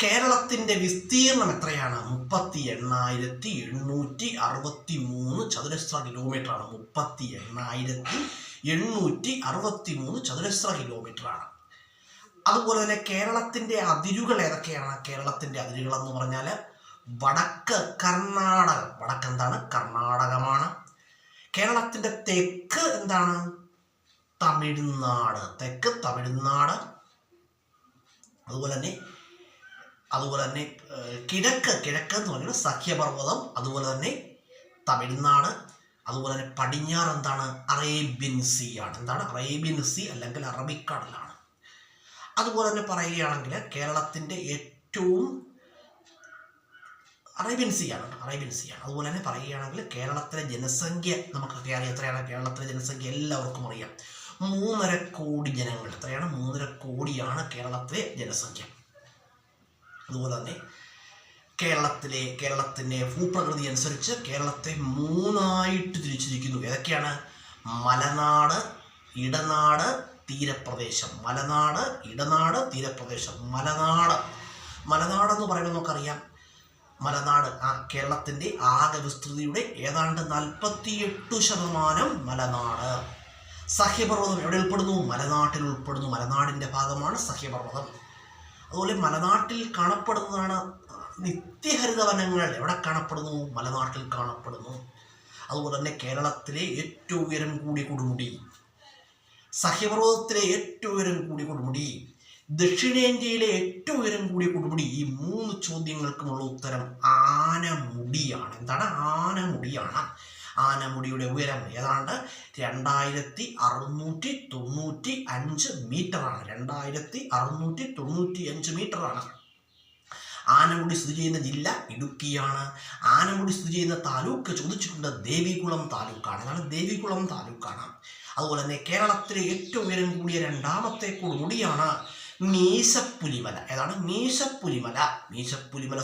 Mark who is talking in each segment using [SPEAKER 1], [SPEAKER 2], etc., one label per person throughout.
[SPEAKER 1] കേരളത്തിൻ്റെ വിസ്തീർണം എത്രയാണ്? 38,863 ചതുരശ്ര കിലോമീറ്ററാണ്. 38,863 ചതുരശ്ര കിലോമീറ്ററാണ്. അതുപോലെ തന്നെ കേരളത്തിൻ്റെ അതിരുകൾ ഏതൊക്കെയാണ്? കേരളത്തിൻ്റെ അതിരുകൾ എന്ന് പറഞ്ഞാൽ വടക്ക് കർണാടകം. വടക്ക് എന്താണ്? കർണാടകമാണ്. കേരളത്തിൻ്റെ തെക്ക് എന്താണ്? തമിഴ്നാട്. തെക്ക് തമിഴ്നാട്. അതുപോലെ തന്നെ കിഴക്ക് എന്ന് പറഞ്ഞാൽ സഖ്യപർവ്വതം. അതുപോലെ തന്നെ തമിഴ്നാട്. അതുപോലെ തന്നെ പടിഞ്ഞാറ് എന്താണ്? അറേബ്യൻ സീ ആണ്. എന്താണ്? അറേബ്യൻ സീ അല്ലെങ്കിൽ അറബിക്കടലാണ്. അതുപോലെ തന്നെ പറയുകയാണെങ്കിൽ കേരളത്തിൻ്റെ ഏറ്റവും അറേബ്യൻ സീ ആണ്. അതുപോലെ തന്നെ പറയുകയാണെങ്കിൽ കേരളത്തിലെ ജനസംഖ്യ നമുക്കൊക്കെ അറിയാം. എത്രയാണ് കേരളത്തിലെ ജനസംഖ്യ? എല്ലാവർക്കും അറിയാം. 3.5 കോടി ജനങ്ങൾ. എത്രയാണ്? 3.5 കോടിയാണ് കേരളത്തിലെ ജനസംഖ്യ. അതുപോലെ തന്നെ കേരളത്തിൻ്റെ ഭൂപ്രകൃതി അനുസരിച്ച് കേരളത്തെ 3ആയിട്ട് തിരിച്ചിരിക്കുന്നു. ഏതൊക്കെയാണ്? മലനാട്, ഇടനാട്, തീരപ്രദേശം. മലനാട്, ഇടനാട്, തീരപ്രദേശം. മലനാടെന്ന് പറയുന്നത് നമുക്കറിയാം. മലനാട് കേരളത്തിൻ്റെ ആകെ വിസ്തൃതിയുടെ ഏതാണ്ട് 48% മലനാട്. സഹ്യപർവ്വതം എവിടെ ഉൾപ്പെടുന്നു? മലനാട്ടിൽ ഉൾപ്പെടുന്നു. മലനാടിൻ്റെ ഭാഗമാണ് സഹ്യപർവ്വതം. അതുപോലെ മലനാട്ടിൽ കാണപ്പെടുന്നതാണ് നിത്യഹരിത വനങ്ങൾ. എവിടെ കാണപ്പെടുന്നു? മലനാട്ടിൽ കാണപ്പെടുന്നു. അതുപോലെ തന്നെ കേരളത്തിലെ ഏറ്റവും ഉയരം കൂടിയ കൊടുമുടി, സഹ്യപർവ്വതത്തിലെ ഏറ്റവും ഉയരം കൂടിയ കൊടുമുടി, ദക്ഷിണേന്ത്യയിലെ ഏറ്റവും ഉയരം കൂടിയ കൊടുമുടി. ഈ 3 ചോദ്യങ്ങൾക്കുമുള്ള ഉത്തരം ആനമുടിയാണ്. എന്താണ്? ആനമുടിയാണ്. ആനമുടിയുടെ ഉയരം ഏതാണ്ട് 2695 മീറ്ററാണ്. 2695 മീറ്ററാണ്. ആനമുടി സ്ഥിതി ചെയ്യുന്ന ജില്ല ഇടുക്കിയാണ്. ആനമുടി സ്ഥിതി ചെയ്യുന്ന താലൂക്ക് ചോദിച്ചിട്ടുണ്ട്. ദേവികുളം താലൂക്കാണ്. അതാണ് ദേവികുളം താലൂക്കാണ്. അതുപോലെ തന്നെ കേരളത്തിലെ ഏറ്റവും ഉയരം കൂടിയ 2ാമത്തെ കൊടുമുടിയാണ് മീശപ്പുലിമല. ഏതാണ്? മീശപ്പുലിമല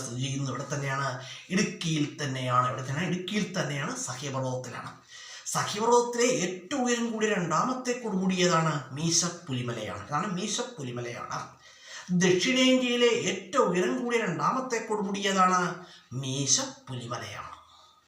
[SPEAKER 1] സ്ഥിതി ചെയ്യുന്നത് ഇവിടെ തന്നെയാണ്? ഇടുക്കിയിൽ തന്നെയാണ്. ഇടുക്കിയിൽ തന്നെയാണ്. സഹ്യപർവ്വതത്തിലാണ്. സഹ്യപർവ്വതത്തിലെ ഏറ്റവും ഉയരം കൂടിയ 2ാമത്തെ കൊടുമുടി ഏതാണ്? മീശപ്പുലിമലയാണ്. ദക്ഷിണേന്ത്യയിലെ ഏറ്റവും ഉയരം കൂടിയ 2ാമത്തെ കൊടുമുടി ഏതാണ്? മീശപ്പുലിമലയാണ്.